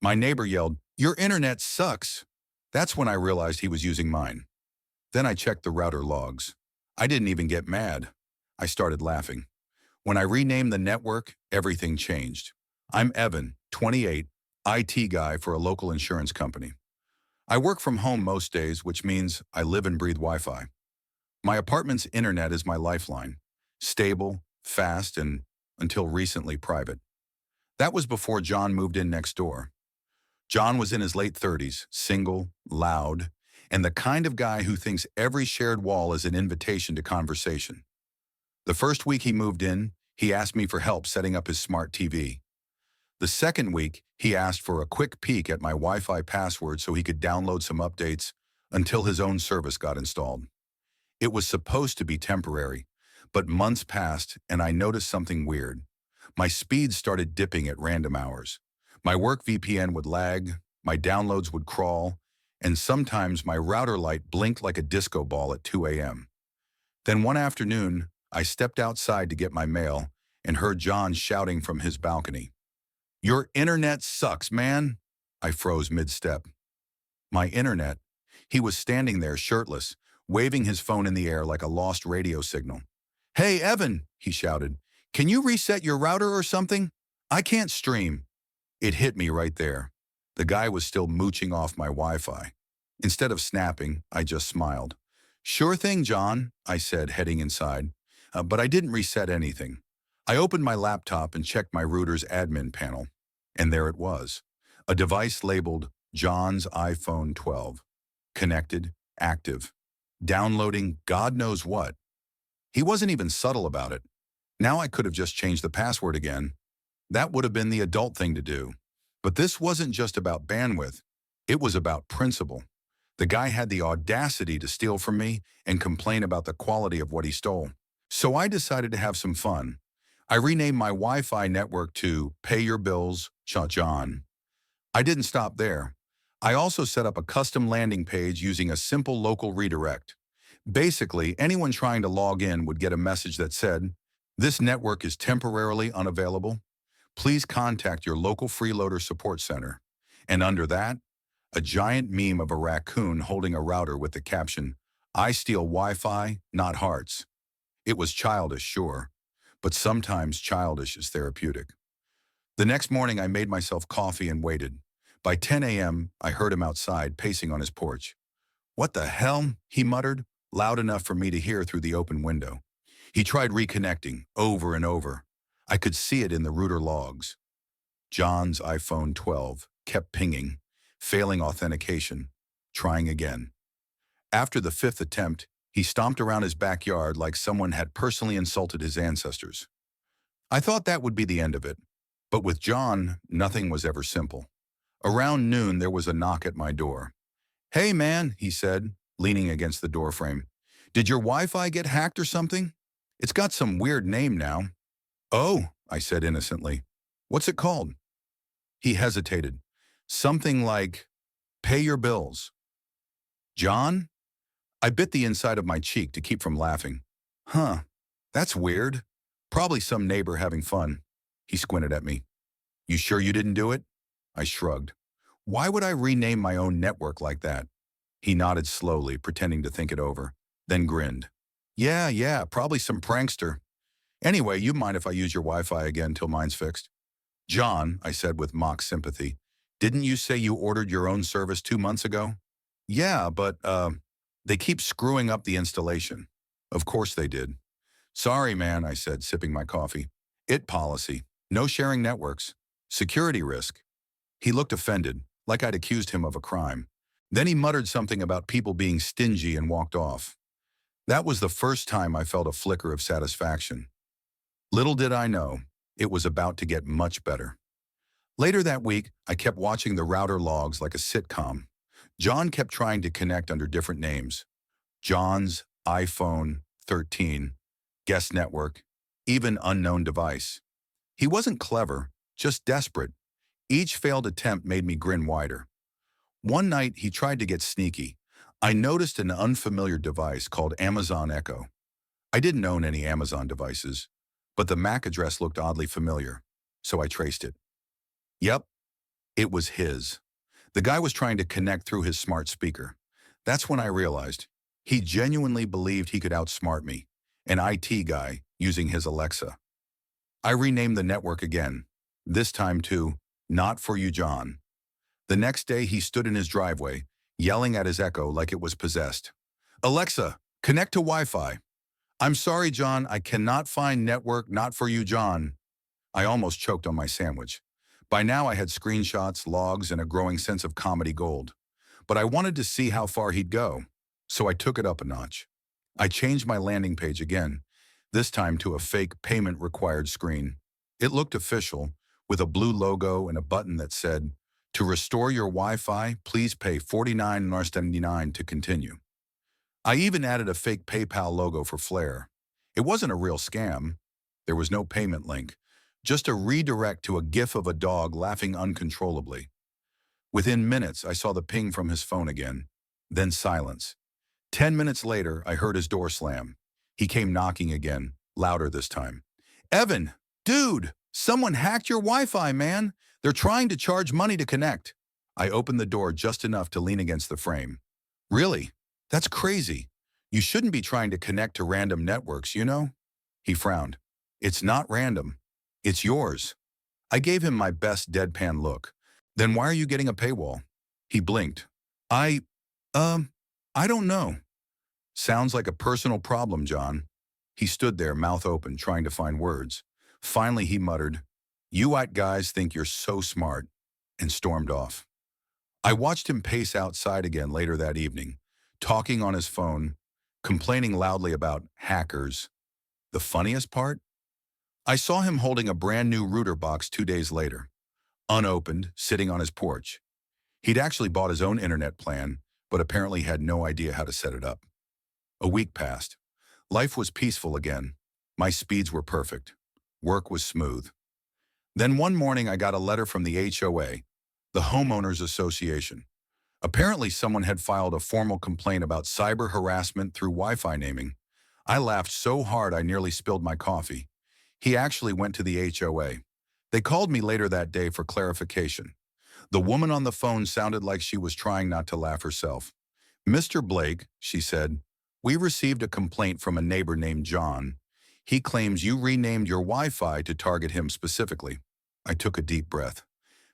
My neighbor yelled, "Your internet sucks." That's when I realized he was using mine. Then I checked the router logs. I didn't even get mad. I started laughing. When I renamed the network, everything changed. I'm Evan, 28, IT guy for a local insurance company. I work from home most days, which means I live and breathe Wi-Fi. My apartment's internet is my lifeline. Stable, fast, and until recently private. That was before John moved in next door. John was in his late 30s, single, loud, and the kind of guy who thinks every shared wall is an invitation to conversation. The first week he moved in, he asked me for help setting up his smart TV. The second week, he asked for a quick peek at my Wi-Fi password so he could download some updates until his own service got installed. It was supposed to be temporary, but months passed and I noticed something weird. My speed started dipping at random hours. My work VPN would lag, my downloads would crawl, and sometimes my router light blinked like a disco ball at 2 a.m. Then one afternoon, I stepped outside to get my mail and heard John shouting from his balcony. "Your internet sucks, man." I froze mid-step. My internet? He was standing there shirtless, waving his phone in the air like a lost radio signal. "Hey, Evan," he shouted, "can you reset your router or something? I can't stream." It hit me right there. The guy was still mooching off my Wi-Fi. Instead of snapping, I just smiled. "Sure thing, John," I said, heading inside. But I didn't reset anything. I opened my laptop and checked my router's admin panel. And there it was, a device labeled John's iPhone 12. Connected, active, downloading God knows what. He wasn't even subtle about it. Now I could have just changed the password again. That would have been the adult thing to do. But this wasn't just about bandwidth. It was about principle. The guy had the audacity to steal from me and complain about the quality of what he stole. So I decided to have some fun. I renamed my Wi-Fi network to Pay Your Bills, John. I didn't stop there. I also set up a custom landing page using a simple local redirect. Basically, anyone trying to log in would get a message that said, "This network is temporarily unavailable. Please contact your local freeloader support center." And under that, a giant meme of a raccoon holding a router with the caption, "I steal Wi-Fi, not hearts." It was childish, sure, but sometimes childish is therapeutic. The next morning, I made myself coffee and waited. By 10 a.m., I heard him outside, pacing on his porch. "What the hell?" he muttered, loud enough for me to hear through the open window. He tried reconnecting, over and over. I could see it in the router logs. John's iPhone 12 kept pinging, failing authentication, trying again. After the fifth attempt, he stomped around his backyard like someone had personally insulted his ancestors. I thought that would be the end of it. But with John, nothing was ever simple. Around noon, there was a knock at my door. "Hey, man," he said, leaning against the doorframe. "Did your Wi-Fi get hacked or something? It's got some weird name now." "Oh," I said innocently. "What's it called?" He hesitated. "Something like Pay Your Bills." "John?" I bit the inside of my cheek to keep from laughing. "Huh, that's weird. Probably some neighbor having fun." He squinted at me. "You sure you didn't do it?" I shrugged. "Why would I rename my own network like that?" He nodded slowly, pretending to think it over, then grinned. Yeah, probably some prankster. Anyway, you mind if I use your Wi-Fi again till mine's fixed?" "John," I said with mock sympathy, "didn't you say you ordered your own service 2 months ago?" "Yeah, but, they keep screwing up the installation." "Of course they did." "Sorry, man," I said, sipping my coffee. "IT policy. No sharing networks. Security risk." He looked offended, like I'd accused him of a crime. Then he muttered something about people being stingy and walked off. That was the first time I felt a flicker of satisfaction. Little did I know, it was about to get much better. Later that week, I kept watching the router logs like a sitcom. John kept trying to connect under different names. John's iPhone 13, guest network, even unknown device. He wasn't clever, just desperate. Each failed attempt made me grin wider. One night, he tried to get sneaky. I noticed an unfamiliar device called Amazon Echo. I didn't own any Amazon devices, but the MAC address looked oddly familiar, so I traced it. Yep, It was his. The guy was trying to connect through his smart speaker. That's when I realized he genuinely believed he could outsmart me, an IT guy using his Alexa. I renamed the network again, this time to Not For You, John. The next day, he stood in his driveway, yelling at his Echo like it was possessed. Alexa, connect to Wi-Fi. I'm sorry, John, I cannot find network Not For You, John. I almost choked on my sandwich. By now, I had screenshots, logs, and a growing sense of comedy gold. But I wanted to see how far he'd go, so I took it up a notch. I changed my landing page again, this time to a fake payment required screen. It looked official, with a blue logo and a button that said, "To restore your Wi-Fi, please pay $49.79 to continue." I even added a fake PayPal logo for flair. It wasn't a real scam. There was no payment link, just a redirect to a gif of a dog laughing uncontrollably. Within minutes, I saw the ping from his phone again, then silence. 10 minutes later, I heard his door slam. He came knocking again, louder this time. Evan, dude, someone hacked your Wi-Fi, man. They're trying to charge money to connect. I opened the door just enough to lean against the frame. Really? That's crazy. You shouldn't be trying to connect to random networks, you know? He frowned. It's not random. It's yours. I gave him my best deadpan look. Then why are you getting a paywall? He blinked. I don't know. Sounds like a personal problem, John. He stood there, mouth open, trying to find words. Finally, he muttered, "You white guys think you're so smart," and stormed off. I watched him pace outside again later that evening, talking on his phone, complaining loudly about hackers. The funniest part? I saw him holding a brand new router box 2 days later, unopened, sitting on his porch. He'd actually bought his own internet plan, but apparently had no idea how to set it up. A week passed. Life was peaceful again. My speeds were perfect. Work was smooth. Then one morning I got a letter from the HOA, the Homeowners Association. Apparently someone had filed a formal complaint about cyber harassment through Wi-Fi naming. I laughed so hard I nearly spilled my coffee. He actually went to the HOA. They called me later that day for clarification. The woman on the phone sounded like she was trying not to laugh herself. "Mr. Blake," she said, "we received a complaint from a neighbor named John. He claims you renamed your Wi-Fi to target him specifically." I took a deep breath.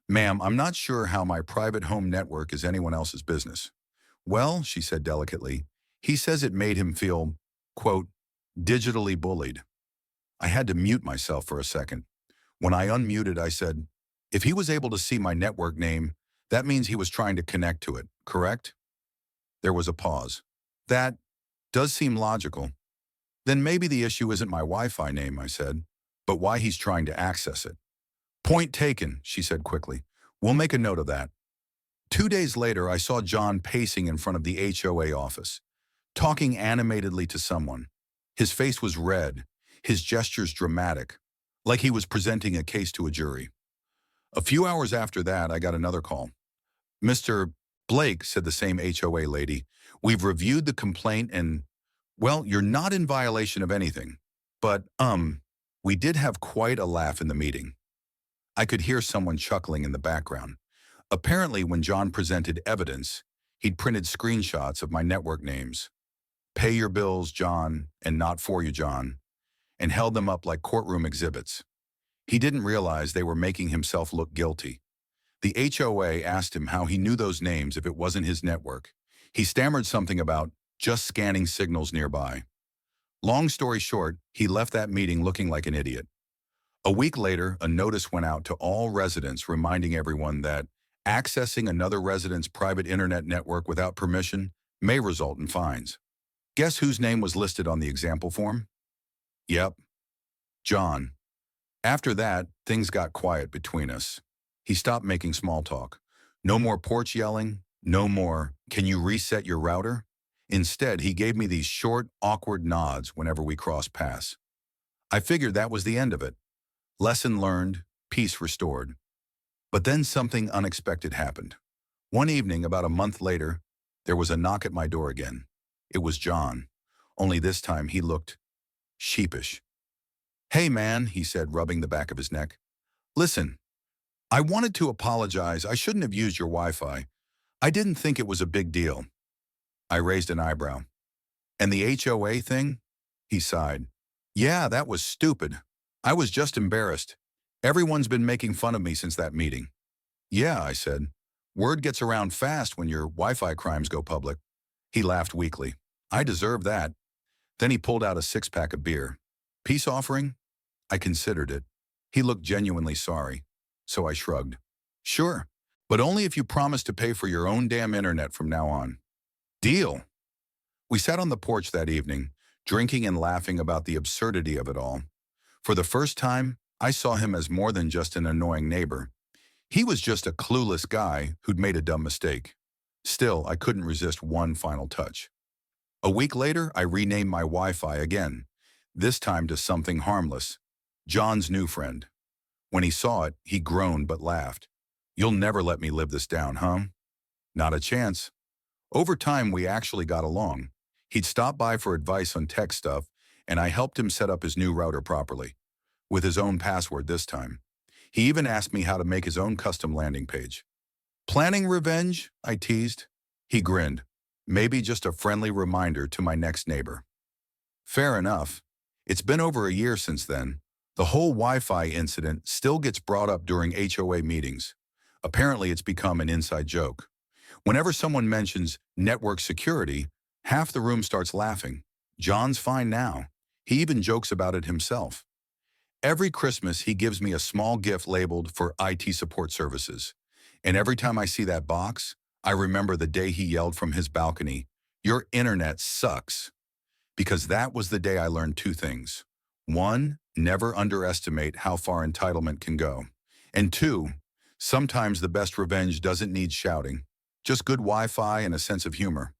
"Ma'am, I'm not sure how my private home network is anyone else's business." "Well," she said delicately, "he says it made him feel, quote, digitally bullied." I had to mute myself for a second. When I unmuted, I said, "If he was able to see my network name, that means he was trying to connect to it, correct?" There was a pause. "That does seem logical." "Then maybe the issue isn't my Wi-Fi name," I said, "but why he's trying to access it." "Point taken," she said quickly. "We'll make a note of that." 2 days later, I saw John pacing in front of the HOA office, talking animatedly to someone. His face was red, his gestures dramatic, like he was presenting a case to a jury. A few hours after that, I got another call. "Mr. Blake," said the same HOA lady, "we've reviewed the complaint and, well, you're not in violation of anything. But, we did have quite a laugh in the meeting." I could hear someone chuckling in the background. Apparently, when John presented evidence, he'd printed screenshots of my network names. "Pay your bills, John," and "Not For You, John," and held them up like courtroom exhibits. He didn't realize they were making himself look guilty. The HOA asked him how he knew those names if it wasn't his network. He stammered something about just scanning signals nearby. Long story short, he left that meeting looking like an idiot. A week later, a notice went out to all residents reminding everyone that accessing another resident's private internet network without permission may result in fines. Guess whose name was listed on the example form? Yep, John. After that, things got quiet between us. He stopped making small talk. No more porch yelling, no more, "Can you reset your router?" Instead, he gave me these short, awkward nods whenever we crossed paths. I figured that was the end of it. Lesson learned, peace restored. But then something unexpected happened. One evening, about a month later, there was a knock at my door again. It was John, only this time he looked sheepish. "Hey man," he said, rubbing the back of his neck. "Listen, I wanted to apologize. I shouldn't have used your Wi-Fi. I didn't think it was a big deal. I raised an eyebrow. And the HOA thing? He sighed. Yeah, that was stupid. I was just embarrassed. Everyone's been making fun of me since that meeting. Yeah, I said. Word gets around fast when your Wi-Fi crimes go public. He laughed weakly. I deserve that. Then he pulled out a six-pack of beer. Peace offering? I considered it. He looked genuinely sorry. So I shrugged. Sure, but only if you promise to pay for your own damn internet from now on. Deal. We sat on the porch that evening, drinking and laughing about the absurdity of it all. For the first time, I saw him as more than just an annoying neighbor. He was just a clueless guy who'd made a dumb mistake. Still, I couldn't resist one final touch. A week later, I renamed my Wi-Fi again, this time to something harmless. John's new friend. When he saw it, he groaned but laughed. You'll never let me live this down, huh? Not a chance. Over time, we actually got along. He'd stop by for advice on tech stuff, and I helped him set up his new router properly, with his own password this time. He even asked me how to make his own custom landing page. Planning revenge? I teased. He grinned. Maybe just a friendly reminder to my next neighbor. Fair enough. It's been over a year since then. The whole Wi-Fi incident still gets brought up during HOA meetings. Apparently, it's become an inside joke. Whenever someone mentions network security, half the room starts laughing. John's fine now. He even jokes about it himself. Every Christmas, he gives me a small gift labeled for IT support services. And every time I see that box, I remember the day he yelled from his balcony, "Your internet sucks." Because that was the day I learned two things. One, never underestimate how far entitlement can go. And two, sometimes the best revenge doesn't need shouting, just good Wi-Fi and a sense of humor.